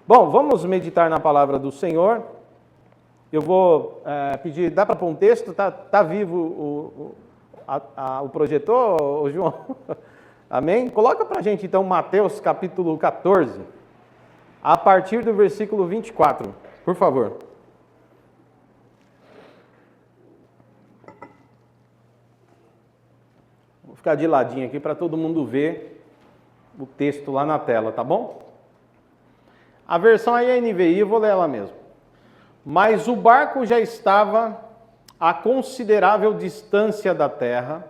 Bom, vamos meditar na palavra do Senhor. Eu vou pedir, dá para pôr um texto? Tá vivo o projetor, ô João? Amém? Coloca para a gente então Mateus capítulo 14, a partir do versículo 24, por favor. Vou ficar de ladinho aqui para todo mundo ver o texto lá na tela, tá bom? A versão aí é NVI, eu vou ler ela mesmo. Mas o barco já estava a considerável distância da terra,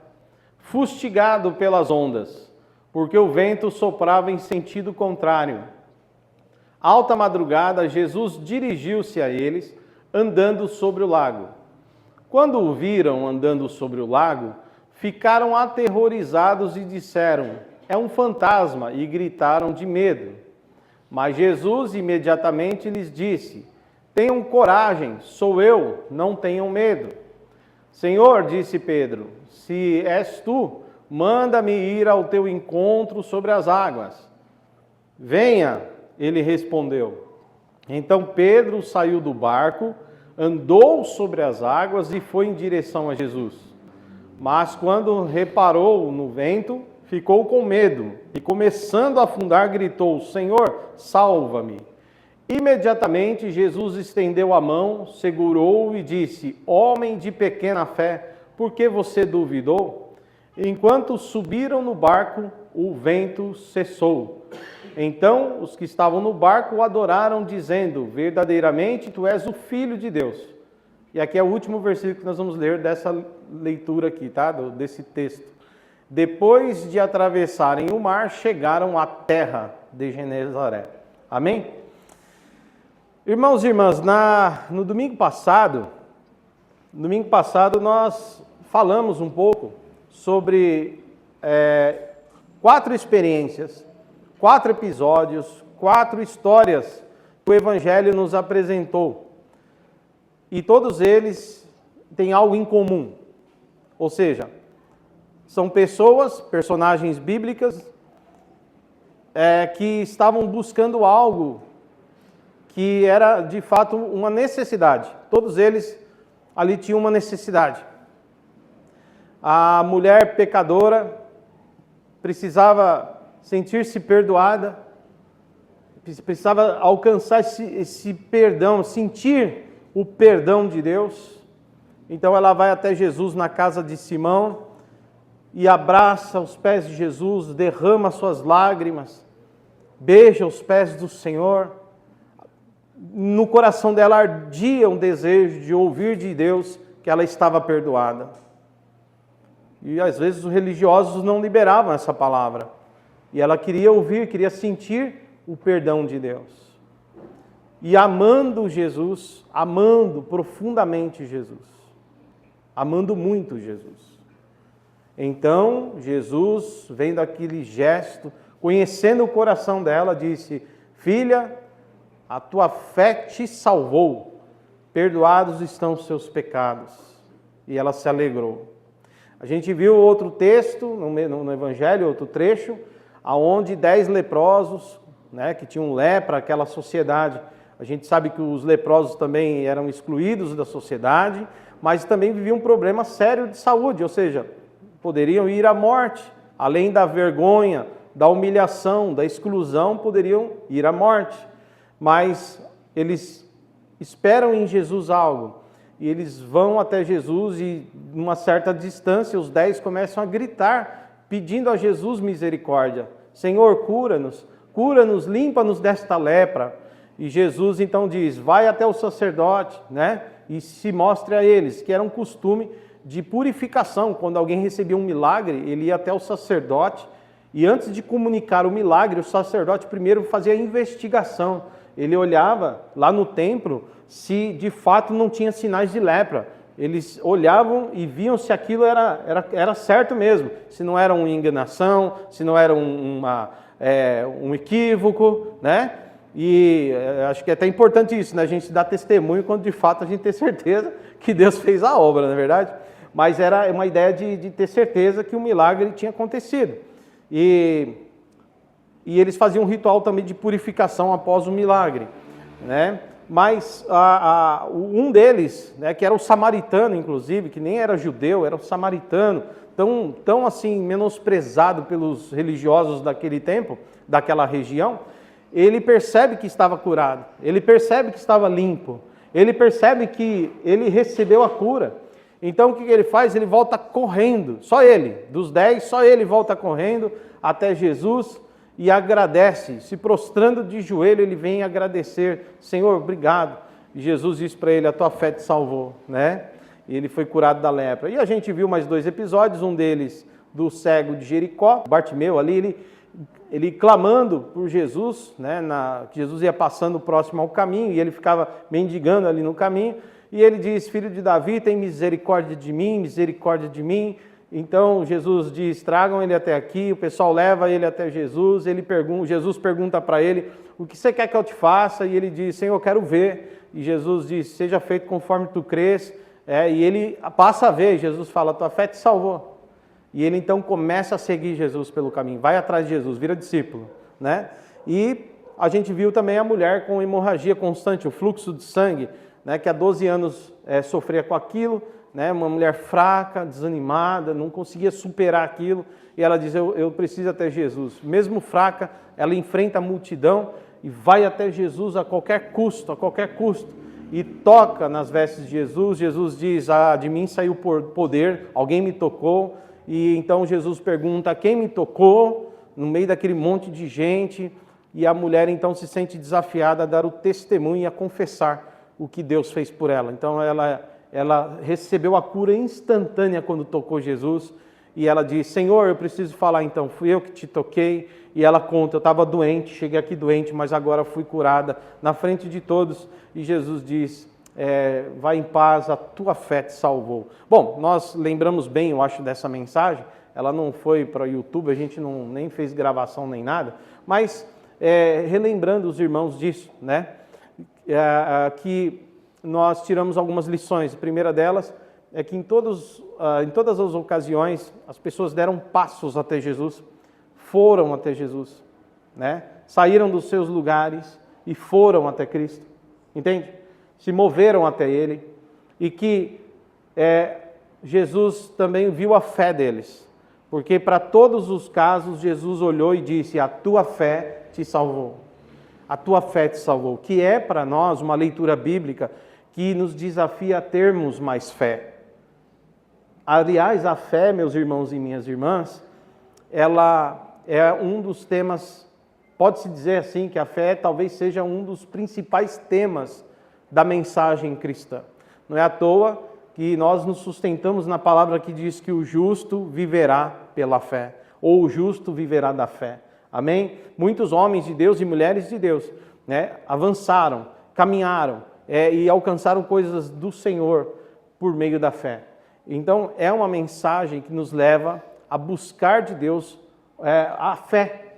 fustigado pelas ondas, porque o vento soprava em sentido contrário. Alta madrugada, Jesus dirigiu-se a eles, andando sobre o lago. Quando o viram andando sobre o lago, ficaram aterrorizados e disseram: "É um fantasma", e gritaram de medo. Mas Jesus imediatamente lhes disse: "Tenham coragem, sou eu, não tenham medo." "Senhor", disse Pedro, "se és tu, manda-me ir ao teu encontro sobre as águas." "Venha", ele respondeu. Então Pedro saiu do barco, andou sobre as águas e foi em direção a Jesus. Mas quando reparou no vento, ficou com medo e, começando a afundar, gritou: "Senhor, salva-me!" Imediatamente Jesus estendeu a mão, segurou-o e disse: "Homem de pequena fé, por que você duvidou?" Enquanto subiram no barco, o vento cessou. Então os que estavam no barco o adoraram, dizendo: "Verdadeiramente tu és o Filho de Deus." E aqui é o último versículo que nós vamos ler dessa leitura aqui, tá? Desse texto. Depois de atravessarem o mar, chegaram à terra de Genezaré. Amém? Irmãos e irmãs, no domingo passado nós falamos um pouco sobre 4 experiências, 4 episódios, 4 histórias que o Evangelho nos apresentou. E todos eles têm algo em comum. Ou seja, são personagens bíblicas, que estavam buscando algo que era de fato uma necessidade. Todos eles ali tinham uma necessidade. A mulher pecadora precisava sentir-se perdoada, precisava alcançar esse perdão, sentir o perdão de Deus. Então ela vai até Jesus na casa de Simão e abraça os pés de Jesus, derrama suas lágrimas, beija os pés do Senhor. No coração dela ardia um desejo de ouvir de Deus que ela estava perdoada. E às vezes os religiosos não liberavam essa palavra. E ela queria ouvir, queria sentir o perdão de Deus. E amando Jesus, amando profundamente Jesus, amando muito Jesus. Então Jesus, vendo aquele gesto, conhecendo o coração dela, disse: "Filha, a tua fé te salvou, perdoados estão os seus pecados." E ela se alegrou. A gente viu outro texto no Evangelho, outro trecho, aonde 10 leprosos, que tinham lepra, aquela sociedade. A gente sabe que os leprosos também eram excluídos da sociedade, mas também viviam um problema sério de saúde, ou seja, poderiam ir à morte, além da vergonha, da humilhação, da exclusão, poderiam ir à morte. Mas eles esperam em Jesus algo, e eles vão até Jesus e, numa certa distância, os 10 começam a gritar, pedindo a Jesus misericórdia: "Senhor, cura-nos, limpa-nos desta lepra." E Jesus então diz: "Vai até o sacerdote, e se mostre a eles", que era um costume de purificação. Quando alguém recebia um milagre, ele ia até o sacerdote, e antes de comunicar o milagre, o sacerdote primeiro fazia a investigação. Ele olhava lá no templo se de fato não tinha sinais de lepra. Eles olhavam e viam se aquilo era certo mesmo, se não era uma enganação, se não era um equívoco, E acho que é até importante isso, a gente dá testemunho quando de fato a gente tem certeza que Deus fez a obra, não é verdade? Mas era uma ideia de ter certeza que o milagre tinha acontecido. E e eles faziam um ritual também de purificação após o milagre, né? Mas um deles, né, que era o samaritano, inclusive, que nem era judeu, era o samaritano, tão assim menosprezado pelos religiosos daquele tempo, daquela região, ele percebe que estava curado, ele percebe que estava limpo, ele percebe que ele recebeu a cura. Então o que ele faz? Ele volta correndo, só ele, dos 10, só ele volta correndo até Jesus e agradece, se prostrando de joelho, ele vem agradecer: Senhor, obrigado. E Jesus diz para ele: a tua fé te salvou, né? E ele foi curado da lepra. E a gente viu mais 2 episódios, um deles do cego de Jericó, Bartimeu ali, ele clamando por Jesus, né? Que Jesus ia passando próximo ao caminho e ele ficava mendigando ali no caminho. E ele diz: filho de Davi, tem misericórdia de mim, misericórdia de mim. Então Jesus diz: tragam ele até aqui. O pessoal leva ele até Jesus. Jesus pergunta para ele: o que você quer que eu te faça? E ele diz: Senhor, eu quero ver. E Jesus diz: seja feito conforme tu crês. E ele passa a ver. Jesus fala: tua fé te salvou. E ele então começa a seguir Jesus pelo caminho, vai atrás de Jesus, vira discípulo, né? E a gente viu também a mulher com hemorragia constante, o fluxo de sangue, né, que há 12 anos sofria com aquilo, né, uma mulher fraca, desanimada, não conseguia superar aquilo, e ela diz: eu preciso até Jesus. Mesmo fraca, ela enfrenta a multidão e vai até Jesus a qualquer custo, e toca nas vestes de Jesus. Jesus diz: de mim saiu poder, alguém me tocou. E então Jesus pergunta: quem me tocou? No meio daquele monte de gente, e a mulher então se sente desafiada a dar o testemunho e a confessar o que Deus fez por ela. Então ela recebeu a cura instantânea quando tocou Jesus, e ela diz: Senhor, eu preciso falar então, fui eu que te toquei. E ela conta: eu estava doente, cheguei aqui doente, mas agora fui curada na frente de todos. E Jesus diz: vai em paz, a tua fé te salvou. Bom, nós lembramos bem, eu acho, dessa mensagem. Ela não foi para o YouTube, a gente nem fez gravação nem nada, mas relembrando os irmãos disso, né? Que nós tiramos algumas lições. A primeira delas é que em todas as ocasiões as pessoas deram passos até Jesus, foram até Jesus, né? Saíram dos seus lugares e foram até Cristo, entende? Se moveram até Ele, e que Jesus também viu a fé deles, porque para todos os casos Jesus olhou e disse: a tua fé te salvou. A tua fé te salvou, que é para nós uma leitura bíblica que nos desafia a termos mais fé. Aliás, a fé, meus irmãos e minhas irmãs, ela é um dos temas, pode-se dizer assim, que a fé talvez seja um dos principais temas da mensagem cristã. Não é à toa que nós nos sustentamos na palavra que diz que o justo viverá pela fé, ou o justo viverá da fé. Amém? Muitos homens de Deus e mulheres de Deus, né, avançaram, caminharam e alcançaram coisas do Senhor por meio da fé. Então é uma mensagem que nos leva a buscar de Deus a fé,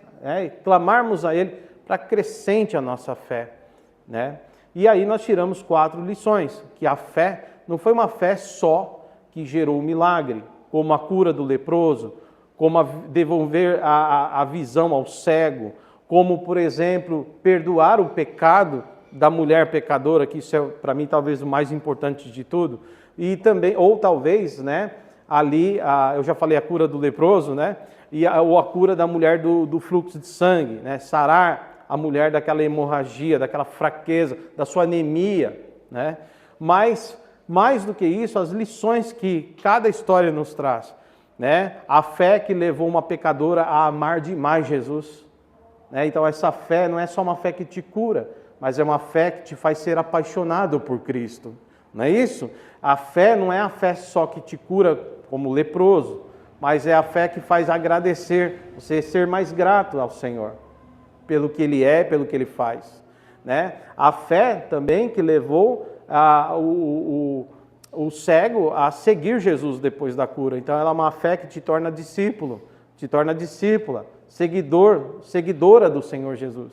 clamarmos a Ele para acrescente a nossa fé, né? E aí nós tiramos 4 lições, que a fé não foi uma fé só que gerou o milagre, como a cura do leproso, como devolver a visão ao cego, como, por exemplo, perdoar o pecado da mulher pecadora, que isso é, para mim, talvez o mais importante de tudo, e também, ou talvez, né, ali, eu já falei a cura do leproso, né, ou a cura da mulher do fluxo de sangue, né, sarar a mulher daquela hemorragia, daquela fraqueza, da sua anemia, né? Mas, mais do que isso, as lições que cada história nos traz, né? A fé que levou uma pecadora a amar demais Jesus, né? Então essa fé não é só uma fé que te cura, mas é uma fé que te faz ser apaixonado por Cristo, não é isso? A fé não é a fé só que te cura como leproso, mas é a fé que faz agradecer, você ser mais grato ao Senhor, pelo que Ele é, pelo que Ele faz, né? A fé também que levou o cego a seguir Jesus depois da cura. Então ela é uma fé que te torna discípulo, te torna discípula, seguidora do Senhor Jesus.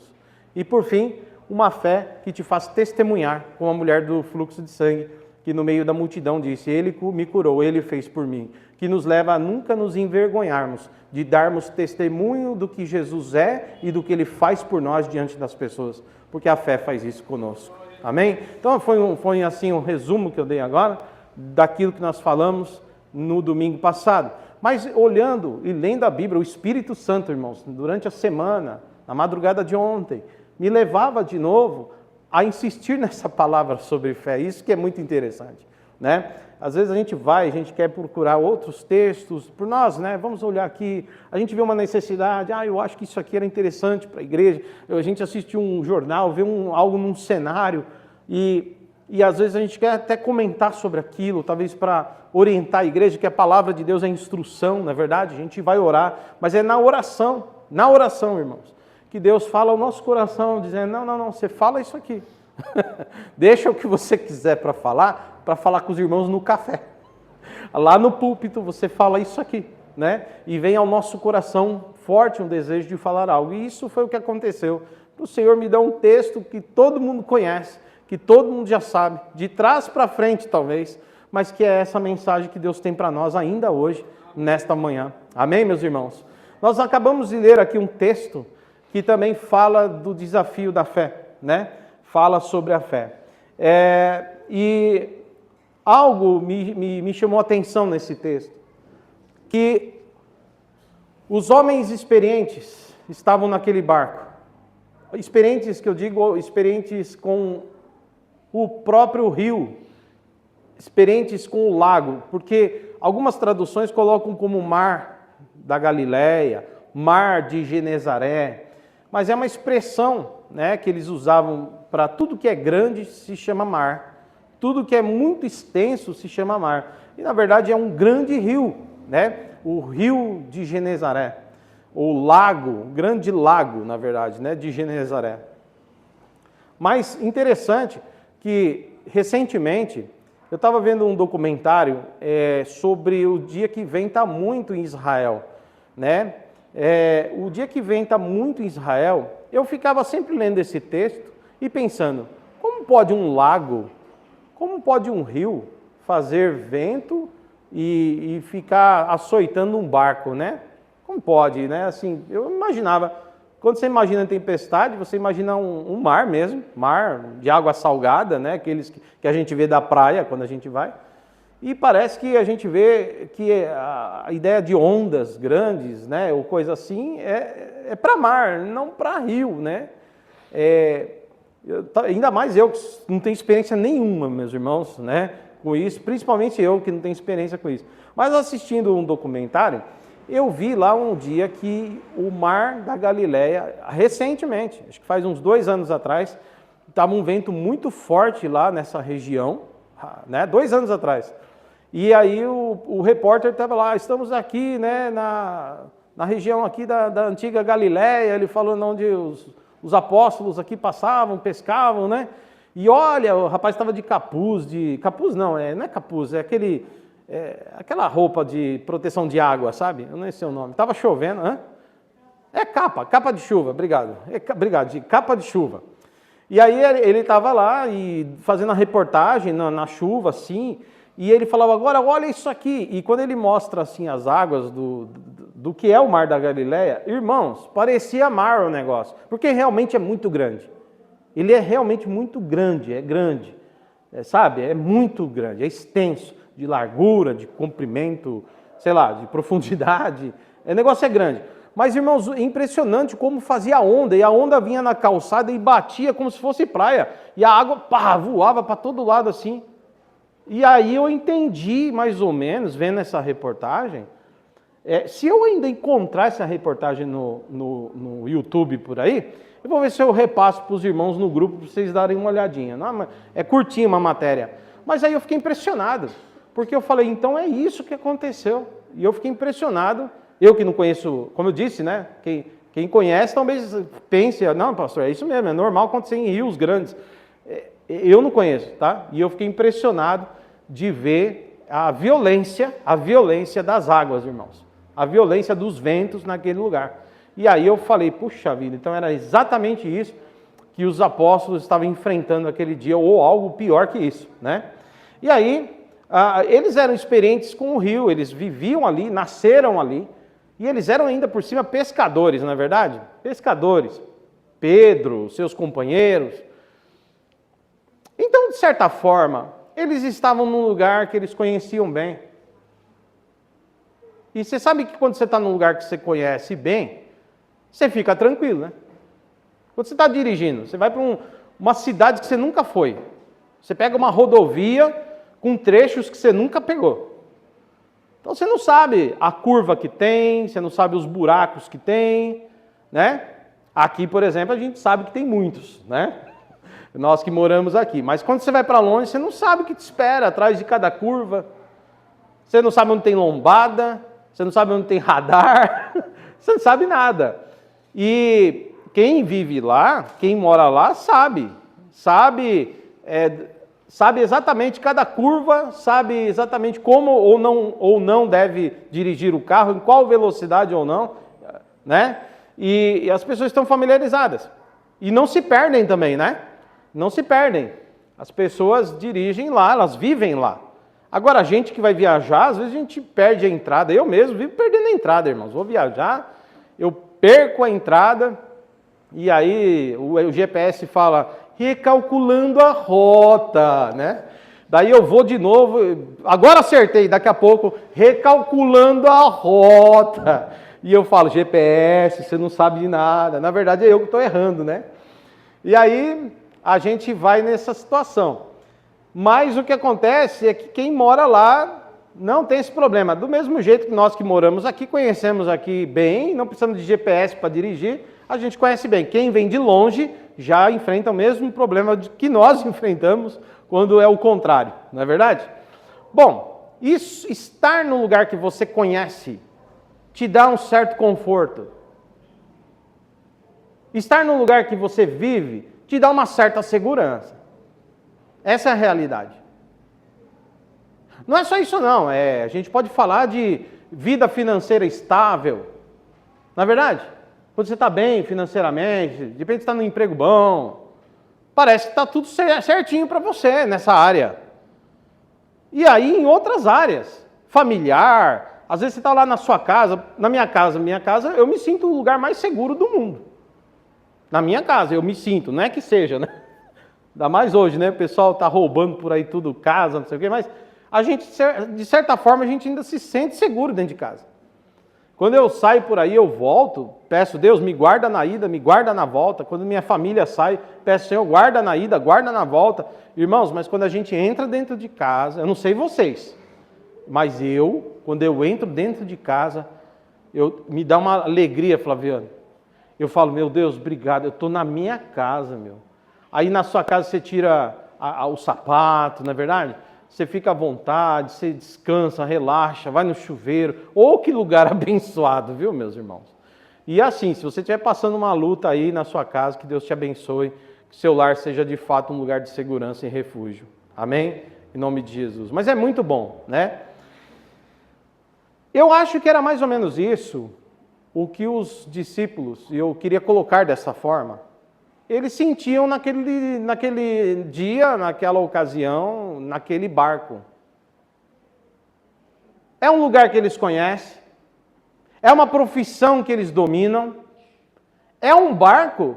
E por fim, uma fé que te faz testemunhar, como a mulher do fluxo de sangue, que no meio da multidão disse: Ele me curou, Ele fez por mim, que nos leva a nunca nos envergonharmos de darmos testemunho do que Jesus é e do que Ele faz por nós diante das pessoas, porque a fé faz isso conosco. Amém? Então foi assim um resumo que eu dei agora daquilo que nós falamos no domingo passado. Mas olhando e lendo a Bíblia, o Espírito Santo, irmãos, durante a semana, na madrugada de ontem, me levava de novo a insistir nessa palavra sobre fé. Isso que é muito interessante, né? Às vezes a gente quer procurar outros textos, por nós, né? Vamos olhar aqui, a gente vê uma necessidade, eu acho que isso aqui era interessante para a igreja, a gente assiste um jornal, vê algo num cenário, e às vezes a gente quer até comentar sobre aquilo, talvez para orientar a igreja, que a palavra de Deus é instrução, não é verdade? A gente vai orar, mas é na oração, irmãos, que Deus fala ao nosso coração, dizendo: não, você fala isso aqui. Deixa o que você quiser para falar com os irmãos no café. Lá no púlpito você fala isso aqui, né? E vem ao nosso coração forte um desejo de falar algo. E isso foi o que aconteceu. O Senhor me dá um texto que todo mundo conhece, que todo mundo já sabe, de trás para frente talvez, mas que é essa mensagem que Deus tem para nós ainda hoje, nesta manhã. Amém, meus irmãos? Nós acabamos de ler aqui um texto que também fala do desafio da fé, né? Fala sobre a fé. E algo me chamou a atenção nesse texto, que os homens experientes estavam naquele barco. Experientes, que eu digo, experientes com o próprio rio, experientes com o lago, porque algumas traduções colocam como mar da Galileia, mar de Genezaré, mas é uma expressão, né, que eles usavam para tudo que é grande se chama mar, tudo que é muito extenso se chama mar, e na verdade é um grande rio, né, o rio de Genezaré, ou lago, grande lago, na verdade, né, de Genezaré. Mas interessante que recentemente eu estava vendo um documentário sobre o dia que vem está muito em Israel, né? O dia que vem está muito em Israel. Eu ficava sempre lendo esse texto e pensando: como pode um lago, como pode um rio fazer vento e ficar açoitando um barco, né? Como pode, né? Assim, eu imaginava, quando você imagina tempestade, você imagina um mar mesmo, mar de água salgada, né? Aqueles que a gente vê da praia quando a gente vai. E parece que a gente vê que a ideia de ondas grandes, né, ou coisa assim, é para mar, não para rio, né? Ainda mais eu que não tenho experiência nenhuma, meus irmãos, né, com isso, principalmente eu que não tenho experiência com isso. Mas assistindo um documentário, eu vi lá um dia que o mar da Galileia, recentemente, acho que faz uns 2 anos atrás, estava um vento muito forte lá nessa região, né, 2 anos atrás. E aí o repórter estava lá: estamos aqui, né, na região aqui da antiga Galileia, ele falando onde os apóstolos aqui passavam, pescavam, né? E olha, o rapaz estava de capuz, não é capuz, é aquela roupa de proteção de água, sabe? Eu não sei o nome. Estava chovendo, né? É capa de chuva, obrigado. Obrigado, de capa de chuva. E aí ele estava lá e fazendo a reportagem na chuva, assim, e ele falava: agora olha isso aqui. E quando ele mostra assim as águas do que é o mar da Galileia, irmãos, parecia mar o negócio, porque realmente é muito grande. Ele é realmente muito grande, sabe? É muito grande, é extenso, de largura, de comprimento, sei lá, de profundidade. O negócio é grande. Mas, irmãos, é impressionante como fazia onda, e a onda vinha na calçada e batia como se fosse praia, e a água, voava para todo lado assim. E aí eu entendi, mais ou menos, vendo essa reportagem, se eu ainda encontrar essa reportagem no YouTube por aí, eu vou ver se eu repasso para os irmãos no grupo, para vocês darem uma olhadinha. Não, é curtinha uma matéria. Mas aí eu fiquei impressionado, porque eu falei: então é isso que aconteceu. E eu fiquei impressionado. Eu que não conheço, como eu disse, né? Quem conhece talvez pense: não, pastor, é isso mesmo, é normal acontecer em rios grandes. Eu não conheço, tá? E eu fiquei impressionado de ver a violência das águas, irmãos. A violência dos ventos naquele lugar. E aí eu falei: puxa vida, então era exatamente isso que os apóstolos estavam enfrentando aquele dia, ou algo pior que isso, né? E aí, eles eram experientes com o rio, eles viviam ali, nasceram ali, e eles eram ainda por cima pescadores, não é verdade? Pescadores. Pedro, seus companheiros. Então, de certa forma, eles estavam num lugar que eles conheciam bem. E você sabe que quando você está num lugar que você conhece bem, você fica tranquilo, né? Quando você está dirigindo, você vai para uma cidade que você nunca foi. Você pega uma rodovia com trechos que você nunca pegou. Então você não sabe a curva que tem, você não sabe os buracos que tem, né? Aqui, por exemplo, a gente sabe que tem muitos, né? Nós que moramos aqui. Mas quando você vai para longe, você não sabe o que te espera atrás de cada curva. Você não sabe onde tem lombada, você não sabe onde tem radar, você não sabe nada. E quem vive lá, quem mora lá, sabe exatamente cada curva, sabe exatamente como ou não deve dirigir o carro, em qual velocidade ou não, né? E as pessoas estão familiarizadas. E não se perdem também, né? Não se perdem. As pessoas dirigem lá, elas vivem lá. Agora, a gente que vai viajar, às vezes a gente perde a entrada. Eu mesmo vivo perdendo a entrada, irmãos. Vou viajar, eu perco a entrada, e aí o GPS fala, recalculando a rota, né? Daí eu vou de novo, agora acertei, daqui a pouco, recalculando a rota. E eu falo, GPS, você não sabe de nada. Na verdade é eu que estou errando, né? E aí a gente vai nessa situação. Mas o que acontece é que quem mora lá não tem esse problema. Do mesmo jeito que nós que moramos aqui, conhecemos aqui bem, não precisamos de GPS para dirigir, a gente conhece bem. Quem vem de longe já enfrenta o mesmo problema que nós enfrentamos quando é o contrário, não é verdade? Bom, isso, estar no lugar que você conhece te dá um certo conforto. Estar no lugar que você vive te dá uma certa segurança. Essa é a realidade. Não é só isso não, a gente pode falar de vida financeira estável, não é verdade? Quando você está bem financeiramente, de repente está num emprego bom, parece que está tudo certinho para você nessa área. E aí em outras áreas, familiar, às vezes você está lá na sua casa, minha casa, eu me sinto o lugar mais seguro do mundo. Na minha casa, eu me sinto, não é que seja, né? Ainda mais hoje, né? O pessoal está roubando por aí tudo, casa, não sei o quê, mas a gente, de certa forma, a gente ainda se sente seguro dentro de casa. Quando eu saio por aí, eu volto, peço, Deus, me guarda na ida, me guarda na volta. Quando minha família sai, peço, Senhor, guarda na ida, guarda na volta. Irmãos, mas quando a gente entra dentro de casa, eu não sei vocês, mas quando eu entro dentro de casa, me dá uma alegria, Flaviano. Eu falo, meu Deus, obrigado, eu estou na minha casa, meu. Aí na sua casa você tira o sapato, não é verdade? Você fica à vontade, você descansa, relaxa, vai no chuveiro. Oh, que lugar abençoado, viu, meus irmãos? E assim, se você estiver passando uma luta aí na sua casa, que Deus te abençoe, que seu lar seja de fato um lugar de segurança e refúgio. Amém? Em nome de Jesus. Mas é muito bom, né? Eu acho que era mais ou menos isso o que os discípulos, e eu queria colocar dessa forma, eles sentiam naquele dia, naquela ocasião, naquele barco. É um lugar que eles conhecem, é uma profissão que eles dominam, é um barco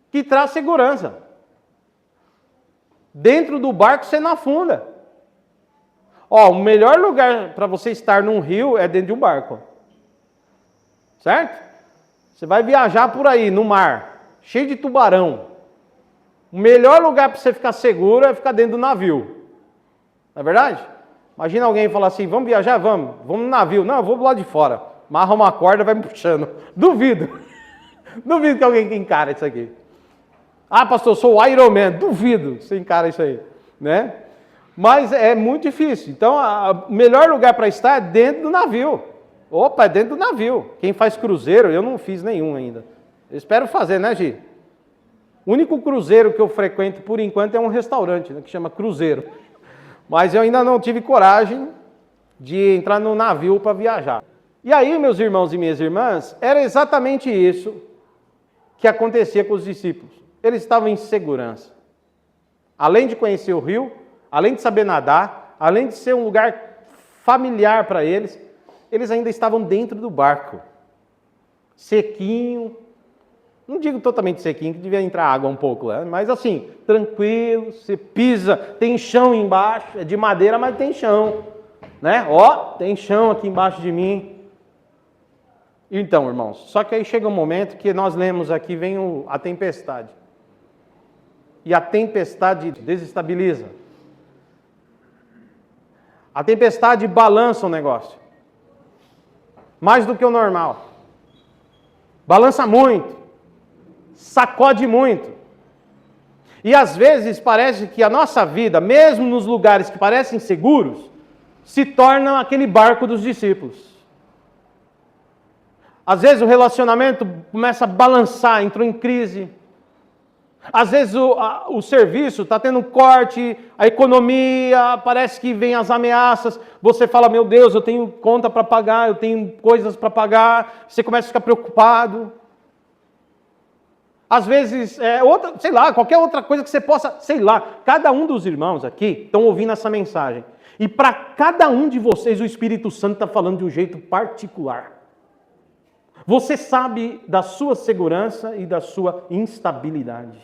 que traz segurança. Dentro do barco você não afunda. O melhor lugar para você estar num rio é dentro de um barco. Certo? Você vai viajar por aí, no mar, cheio de tubarão. O melhor lugar para você ficar seguro é ficar dentro do navio. Não é verdade? Imagina alguém falar assim, vamos viajar? Vamos no navio. Não, eu vou do lado de fora. Amarra uma corda e vai me puxando. Duvido. Duvido que alguém encara isso aqui. Ah, pastor, eu sou o Iron Man. Duvido que você encara isso aí. Né? Mas é muito difícil. Então, o melhor lugar para estar é dentro do navio. Opa, é dentro do navio. Quem faz cruzeiro, eu não fiz nenhum ainda. Eu espero fazer, né, Gi? O único cruzeiro que eu frequento, por enquanto, é um restaurante, né, que chama Cruzeiro. Mas eu ainda não tive coragem de entrar no navio para viajar. E aí, meus irmãos e minhas irmãs, era exatamente isso que acontecia com os discípulos. Eles estavam em segurança. Além de conhecer o rio, além de saber nadar, além de ser um lugar familiar para eles, eles ainda estavam dentro do barco. Sequinho, não digo totalmente sequinho, que devia entrar água um pouco, né? Mas assim, tranquilo, você pisa, tem chão embaixo, é de madeira, mas tem chão, né? Ó, tem chão aqui embaixo de mim. Então, irmãos, só que aí chega um momento que nós lemos aqui, vem a tempestade. E a tempestade desestabiliza. A tempestade balança o negócio. Mais do que o normal. Balança muito. Sacode muito. E às vezes parece que a nossa vida, mesmo nos lugares que parecem seguros, se torna aquele barco dos discípulos. Às vezes o relacionamento começa a balançar, entrou em crise. Às vezes o serviço está tendo corte, a economia, parece que vem as ameaças. Você fala, meu Deus, eu tenho conta para pagar, eu tenho coisas para pagar. Você começa a ficar preocupado. Às vezes, qualquer outra coisa que você possa, cada um dos irmãos aqui estão ouvindo essa mensagem. E para cada um de vocês o Espírito Santo está falando de um jeito particular. Você sabe da sua segurança e da sua instabilidade.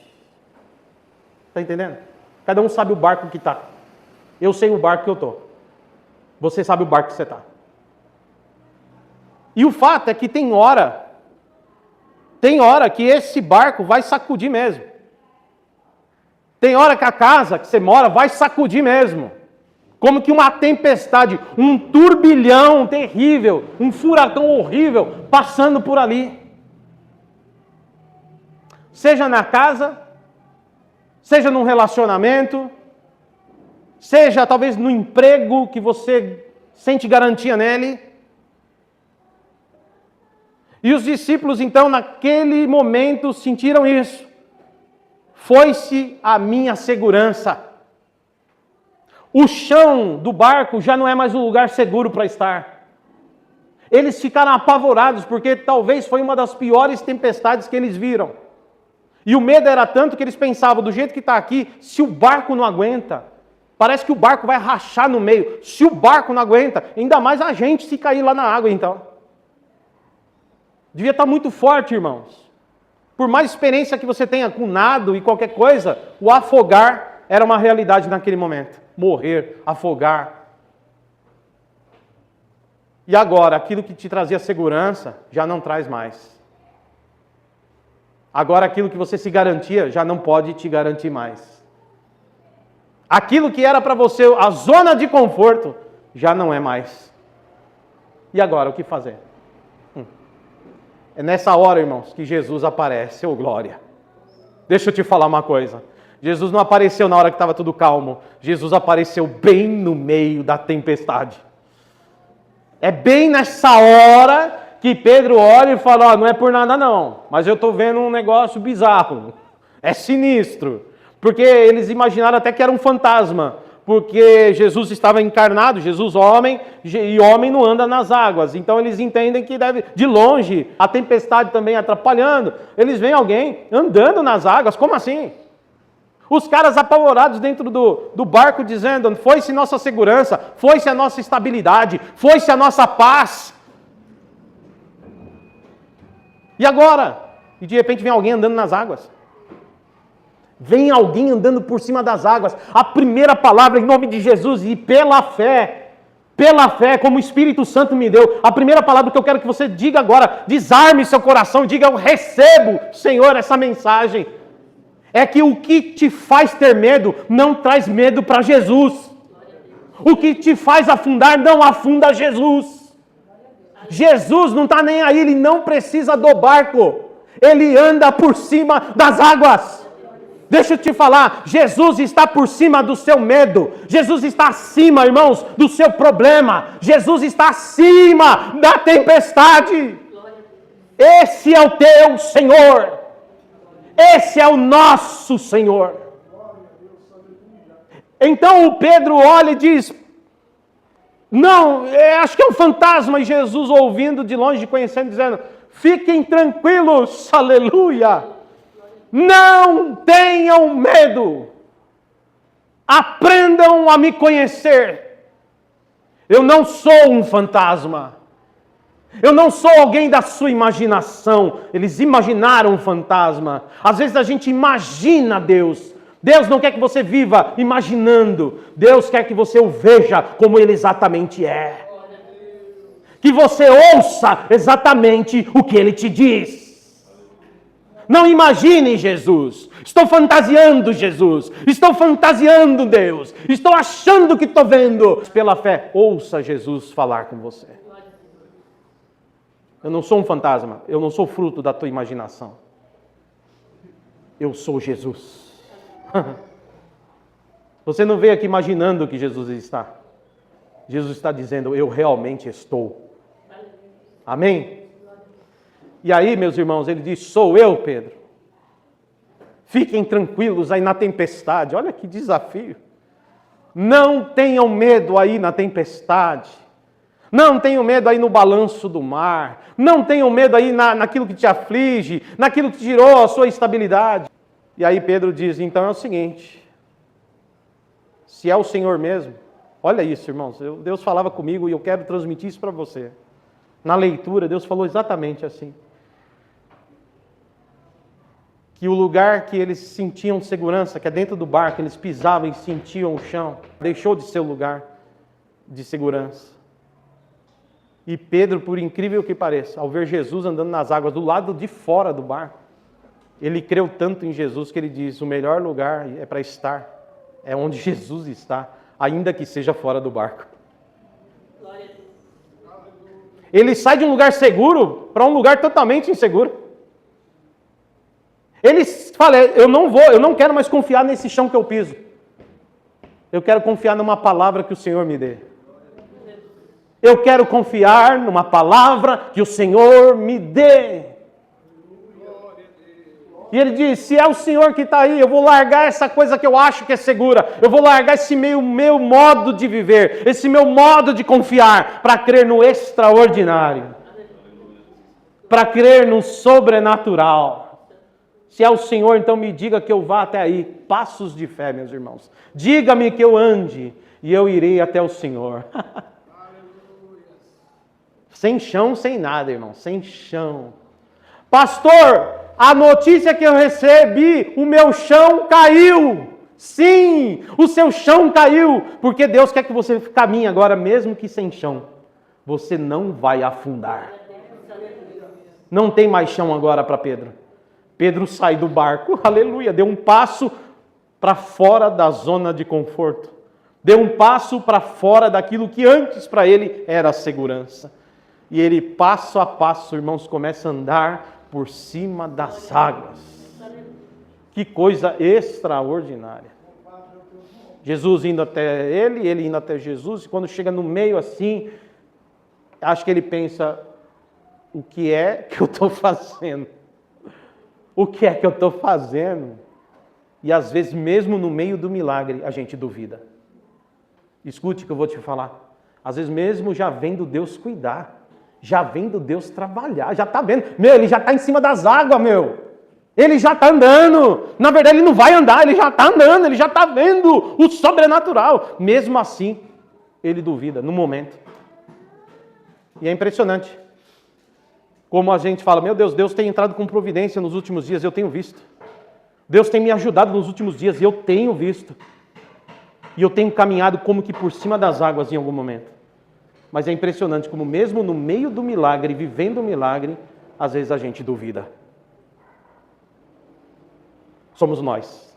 Está entendendo? Cada um sabe o barco que está. Eu sei o barco que eu estou. Você sabe o barco que você está. E o fato é que tem hora que esse barco vai sacudir mesmo. Tem hora que a casa que você mora vai sacudir mesmo. Como que uma tempestade, um turbilhão terrível, um furacão horrível passando por ali. Seja na casa, seja num relacionamento, seja talvez no emprego que você sente garantia nele. E os discípulos então naquele momento sentiram isso. Foi-se a minha segurança. O chão do barco já não é mais um lugar seguro para estar. Eles ficaram apavorados, porque talvez foi uma das piores tempestades que eles viram. E o medo era tanto que eles pensavam, do jeito que está aqui, se o barco não aguenta, parece que o barco vai rachar no meio. Se o barco não aguenta, ainda mais a gente se cair lá na água então. Devia estar muito forte, irmãos. Por mais experiência que você tenha com nado e qualquer coisa, o afogar era uma realidade naquele momento. Morrer, afogar. E agora, aquilo que te trazia segurança, já não traz mais. Agora, aquilo que você se garantia, já não pode te garantir mais. Aquilo que era para você a zona de conforto, já não é mais. E agora, o que fazer? É nessa hora, irmãos, que Jesus aparece, ô glória. Deixa eu te falar uma coisa. Jesus não apareceu na hora que estava tudo calmo. Jesus apareceu bem no meio da tempestade. É bem nessa hora que Pedro olha e fala, não é por nada não, mas eu estou vendo um negócio bizarro. É sinistro. Porque eles imaginaram até que era um fantasma. Porque Jesus estava encarnado, Jesus homem, e homem não anda nas águas. Então eles entendem que deve, de longe, a tempestade também atrapalhando. Eles veem alguém andando nas águas, como assim? Os caras apavorados dentro do barco dizendo, foi-se nossa segurança, foi-se a nossa estabilidade, foi-se a nossa paz. E agora? E de repente vem alguém andando nas águas. Vem alguém andando por cima das águas. A primeira palavra em nome de Jesus e pela fé, como o Espírito Santo me deu, a primeira palavra que eu quero que você diga agora, desarme seu coração e diga, eu recebo, Senhor, essa mensagem. É que o que te faz ter medo não traz medo para Jesus. O que te faz afundar não afunda Jesus. Jesus não está nem aí, ele não precisa do barco. Ele anda por cima das águas. Deixa eu te falar, Jesus está por cima do seu medo. Jesus está acima, irmãos, do seu problema. Jesus está acima da tempestade. Esse é o teu Senhor. Esse é o nosso Senhor. Então o Pedro olha e diz, não, acho que é um fantasma. E Jesus ouvindo de longe, conhecendo, dizendo, fiquem tranquilos, aleluia. Não tenham medo. Aprendam a me conhecer. Eu não sou um fantasma. Eu não sou alguém da sua imaginação. Eles imaginaram um fantasma. Às vezes a gente imagina Deus. Deus não quer que você viva imaginando. Deus quer que você o veja como Ele exatamente é. Que você ouça exatamente o que Ele te diz. Não imagine Jesus. Estou fantasiando Jesus. Estou fantasiando Deus. Estou achando que estou vendo. Pela fé, ouça Jesus falar com você. Eu não sou um fantasma. Eu não sou fruto da tua imaginação. Eu sou Jesus. Você não veio aqui imaginando que Jesus está. Jesus está dizendo, eu realmente estou. Amém? E aí, meus irmãos, ele diz, sou eu, Pedro. Fiquem tranquilos aí na tempestade. Olha que desafio. Não tenham medo aí na tempestade. Não tenham medo aí no balanço do mar. Não tenham medo aí naquilo que te aflige, naquilo que tirou a sua estabilidade. E aí Pedro diz, então é o seguinte, se é o Senhor mesmo, olha isso, irmãos, Deus falava comigo e eu quero transmitir isso para você. Na leitura, Deus falou exatamente assim. Que o lugar que eles sentiam segurança, que é dentro do barco, eles pisavam e sentiam o chão, deixou de ser o lugar de segurança. E Pedro, por incrível que pareça, ao ver Jesus andando nas águas do lado de fora do barco, ele creu tanto em Jesus que ele diz, o melhor lugar é para estar, é onde Jesus está, ainda que seja fora do barco. Ele sai de um lugar seguro para um lugar totalmente inseguro. Ele fala, eu não quero mais confiar nesse chão que eu piso. Eu quero confiar numa palavra que o Senhor me dê. Eu quero confiar numa palavra que o Senhor me dê. E ele diz, se é o Senhor que está aí, eu vou largar essa coisa que eu acho que é segura. Eu vou largar esse meu modo de viver, esse meu modo de confiar, para crer no extraordinário. Para crer no sobrenatural. Se é o Senhor, então me diga que eu vá até aí. Passos de fé, meus irmãos. Diga-me que eu ande e eu irei até o Senhor. Sem chão, sem nada, irmão. Sem chão. Pastor, a notícia que eu recebi, o meu chão caiu. Sim, o seu chão caiu. Porque Deus quer que você caminhe agora, mesmo que sem chão. Você não vai afundar. Não tem mais chão agora para Pedro. Pedro sai do barco, aleluia, deu um passo para fora da zona de conforto. Deu um passo para fora daquilo que antes para ele era segurança. E ele, passo a passo, irmãos, começa a andar por cima das águas. Que coisa extraordinária. Jesus indo até ele indo até Jesus, e quando chega no meio assim, acho que ele pensa, o que é que eu estou fazendo? O que é que eu estou fazendo? E às vezes, mesmo no meio do milagre, a gente duvida. Escute o que eu vou te falar. Às vezes mesmo já vendo Deus cuidar, já vendo Deus trabalhar, já está vendo. Meu, ele já está em cima das águas, meu. Ele já está andando. Na verdade, ele não vai andar, ele já está andando, ele já está vendo o sobrenatural. Mesmo assim, ele duvida no momento. E é impressionante. Como a gente fala, meu Deus, Deus tem entrado com providência nos últimos dias, eu tenho visto. Deus tem me ajudado nos últimos dias, e eu tenho visto. E eu tenho caminhado como que por cima das águas em algum momento. Mas é impressionante como mesmo no meio do milagre, vivendo o milagre, às vezes a gente duvida. Somos nós.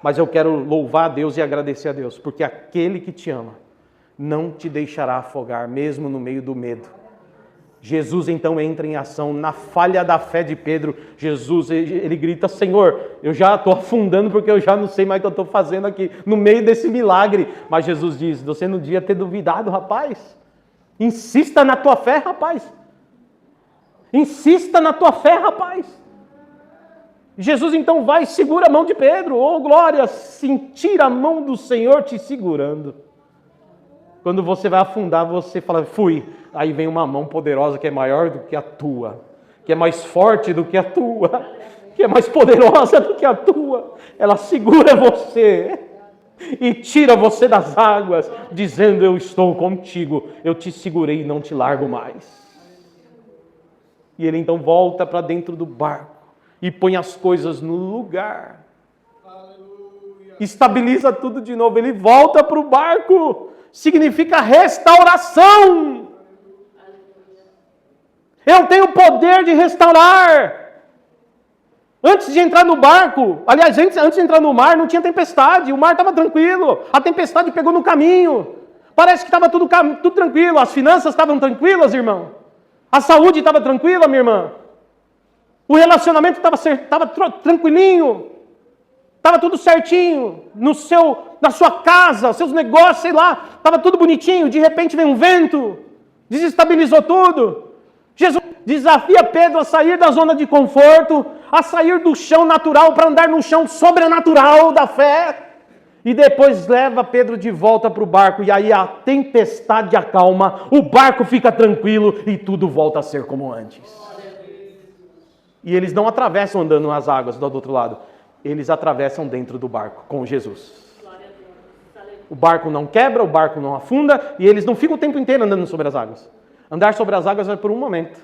Mas eu quero louvar a Deus e agradecer a Deus, porque aquele que te ama não te deixará afogar, mesmo no meio do medo. Jesus então entra em ação na falha da fé de Pedro. Jesus, ele grita, Senhor, eu já estou afundando porque eu já não sei mais o que eu estou fazendo aqui, no meio desse milagre. Mas Jesus diz, você não devia ter duvidado, rapaz. Insista na tua fé, rapaz. Insista na tua fé, rapaz. Jesus então vai e segura a mão de Pedro. Oh, glória, sentir a mão do Senhor te segurando. Quando você vai afundar, você fala, fui. Aí vem uma mão poderosa que é maior do que a tua, que é mais forte do que a tua, que é mais poderosa do que a tua. Ela segura você. e tira você das águas, dizendo: eu estou contigo, eu te segurei e não te largo mais. E ele então volta para dentro do barco e põe as coisas no lugar. Estabiliza tudo de novo, ele volta para o barco, significa restauração. Eu tenho o poder de restaurar. Antes de entrar no barco, aliás, antes de entrar no mar, não tinha tempestade, o mar estava tranquilo, a tempestade pegou no caminho, parece que estava tudo tranquilo, as finanças estavam tranquilas, irmão, a saúde estava tranquila, minha irmã, o relacionamento estava tranquilinho, estava tudo certinho, na sua casa, seus negócios, sei lá, estava tudo bonitinho, de repente vem um vento, desestabilizou tudo. Jesus desafia Pedro a sair da zona de conforto, a sair do chão natural para andar no chão sobrenatural da fé. E depois leva Pedro de volta para o barco. E aí a tempestade acalma, o barco fica tranquilo e tudo volta a ser como antes. E eles não atravessam andando nas águas do outro lado. Eles atravessam dentro do barco com Jesus. O barco não quebra, o barco não afunda e eles não ficam o tempo inteiro andando sobre as águas. Andar sobre as águas é por um momento.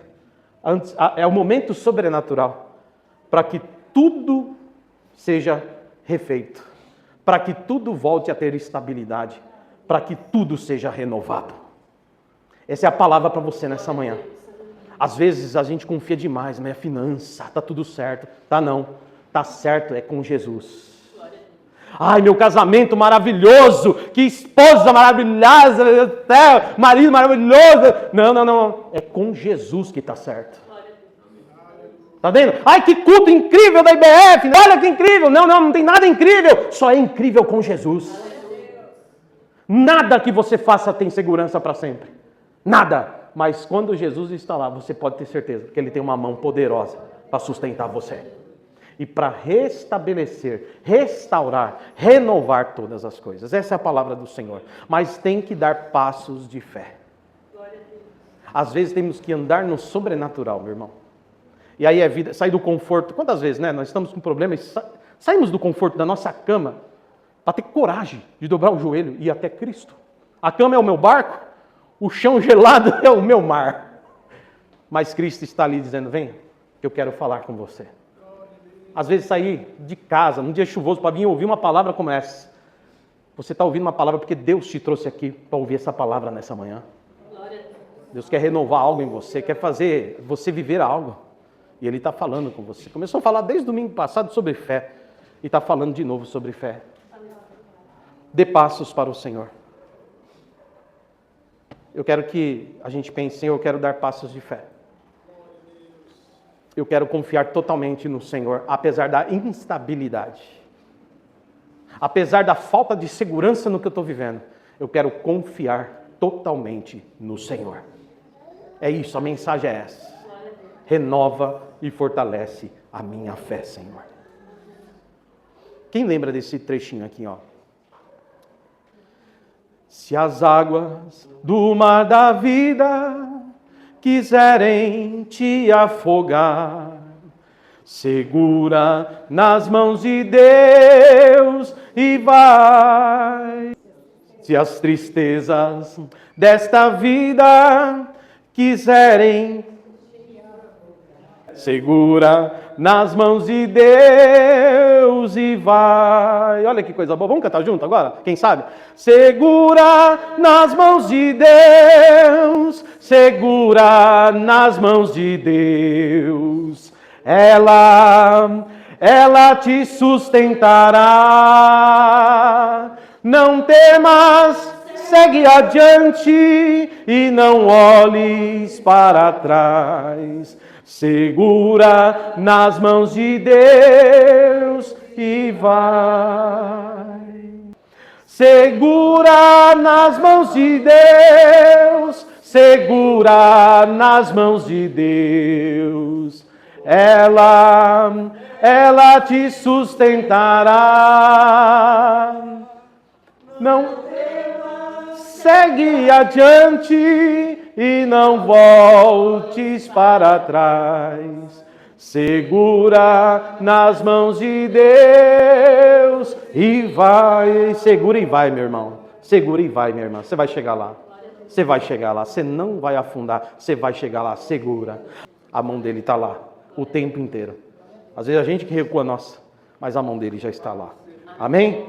É o momento sobrenatural. Para que tudo seja refeito. Para que tudo volte a ter estabilidade. Para que tudo seja renovado. Essa é a palavra para você nessa manhã. Às vezes a gente confia demais, minha finança, está tudo certo. Tá não. Está certo, é com Jesus. Ai, meu casamento maravilhoso, que esposa maravilhosa, marido maravilhoso. Não. É com Jesus que está certo. Está vendo? Ai, que culto incrível da IBF. Olha que incrível. Não tem nada incrível. Só é incrível com Jesus. Nada que você faça tem segurança para sempre. Nada. Mas quando Jesus está lá, você pode ter certeza que Ele tem uma mão poderosa para sustentar você. E para restabelecer, restaurar, renovar todas as coisas. Essa é a palavra do Senhor. Mas tem que dar passos de fé. Às vezes temos que andar no sobrenatural, meu irmão. E aí é vida, sair do conforto. Quantas vezes, né? Nós estamos com problemas, saímos do conforto da nossa cama para ter coragem de dobrar o joelho e ir até Cristo. A cama é o meu barco, o chão gelado é o meu mar. Mas Cristo está ali dizendo: vem, que eu quero falar com você. Às vezes sair de casa, num dia chuvoso, para vir ouvir uma palavra como essa. Você está ouvindo uma palavra porque Deus te trouxe aqui para ouvir essa palavra nessa manhã. Deus quer renovar algo em você, quer fazer você viver algo. E Ele está falando com você. Começou a falar desde o domingo passado sobre fé. E está falando de novo sobre fé. Dê passos para o Senhor. Eu quero que a gente pense: Senhor, eu quero dar passos de fé. Eu quero confiar totalmente no Senhor, apesar da instabilidade. Apesar da falta de segurança no que eu estou vivendo. Eu quero confiar totalmente no Senhor. É isso, a mensagem é essa. Renova e fortalece a minha fé, Senhor. Quem lembra desse trechinho aqui, ó? Se as águas do mar da vida quiserem te afogar, segura nas mãos de Deus e vai. Se as tristezas desta vida quiserem, segura nas mãos de Deus e vai. Olha que coisa boa. Vamos cantar junto agora? Quem sabe? Segura nas mãos de Deus. Segura nas mãos de Deus. Ela te sustentará. Não temas, segue adiante e não olhes para trás. Segura nas mãos de Deus e vai. Segura nas mãos de Deus. Segura nas mãos de Deus. Ela te sustentará. Não segue adiante e não voltes para trás. Segura nas mãos de Deus e vai. Segura e vai, meu irmão. Segura e vai, minha irmã. Você vai chegar lá. Você vai chegar lá. Você não vai afundar. Você vai chegar lá. Segura. A mão dele está lá o tempo inteiro. Às vezes a gente que recua, nossa, mas a mão dele já está lá. Amém?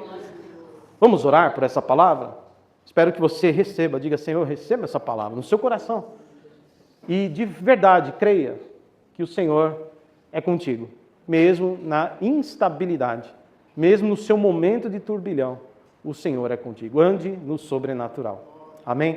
Vamos orar por essa palavra? Espero que você receba. Diga, Senhor, receba essa palavra no seu coração. E de verdade, creia que o Senhor é contigo, mesmo na instabilidade, mesmo no seu momento de turbilhão, o Senhor é contigo. Ande no sobrenatural. Amém?